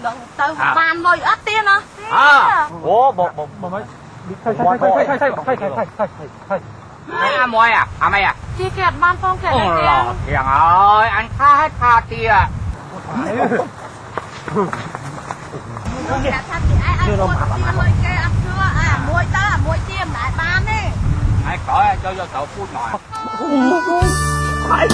đừng tao bàn mồi ớt tiên à bộ mấy thay mồi à mày à chi kẹt ban phong kẹt tiền ơi anh tha hết tha tiền chưa đâu mà mồi kê ăn chưa mồi ta mồi tiêm lại ban đi ai khỏi cho cậu phun nổi phải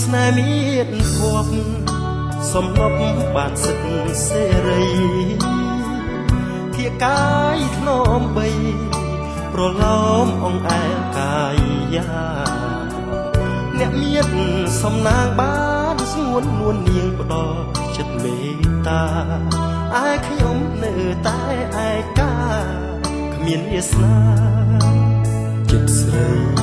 ស្នេហ៍មានភ័ព្វសំណប់បានសិទ្ធសេរីធាកាយធ្នមបីប្រឡោមអង្អែលកាយយ៉ាអ្នកមានសំណាងបានស្ងួននួននាងផ្ដោចិត្តមេត្តាឯខ្ញុំនៅតែឯកាគ្មានវាសនាចិត្តស្រី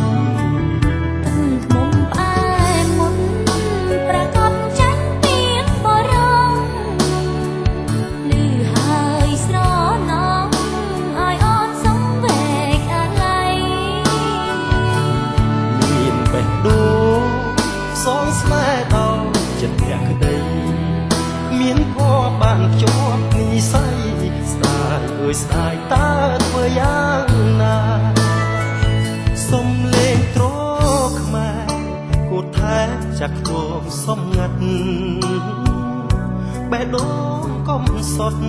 បានជាប់និស័យស្ដាយអើយស្ដាយតើធ្វើយ៉ាងណាសុំលេងត្រខ្មែរគូថែចាក់ទងសំងាត់បេះដូងកំសត់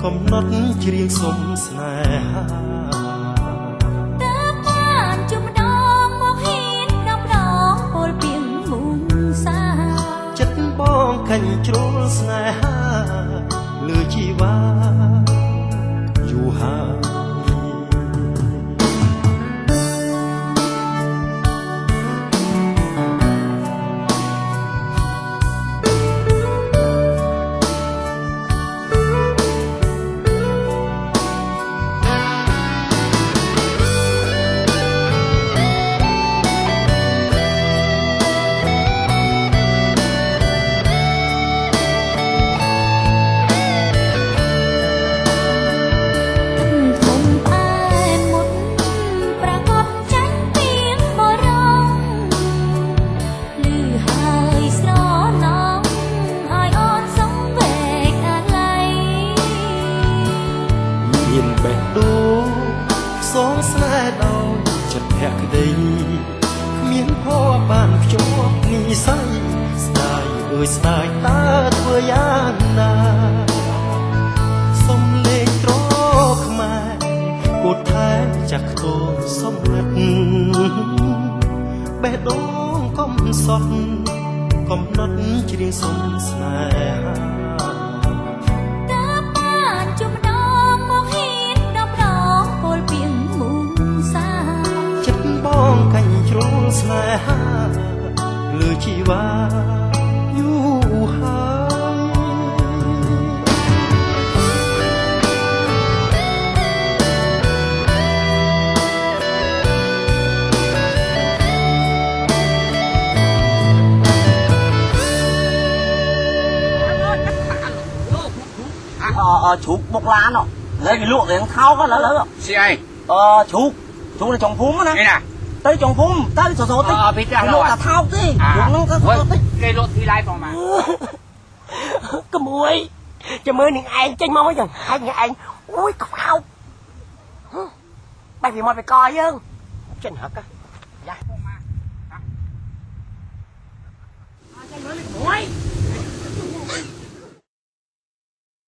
កំណត់ច្រៀងសុំស្នេហាតើបានជុំម្ដងមកហ៊ាន10ដងពលពីងមុំសាចិត្តបងខាញ់ជ្រុលស្នេហាលើជីវ៉ាយូរហើយស្ដាយតើធ្វើយ៉ាងណាសុំលេងត្រខ្មែរគូថែចាក់ខ្ទមសំងាត់បេះដូងកំសត់កំណត់ច្រៀងសុំស្នេហាតើបានជុំម្ដងមកហ៊ាន10ដងពលពីងមុំសាចិត្តបងកាញ់ជ្រុលស្នេហាលើជីវ៉ាchuột bột lá nó lấy cái luộc để nó tháo cái lớn gì ai chuột là trồng phúng á nè tới trồng phúng tới sổ tích cái luộc là tháo tí nó có tích cái luộc thì lại còn mà cái muối cho mới những anh tranh mong ấy hai những anh ui cọc hao bây giờ mày phải coi chứ chân hả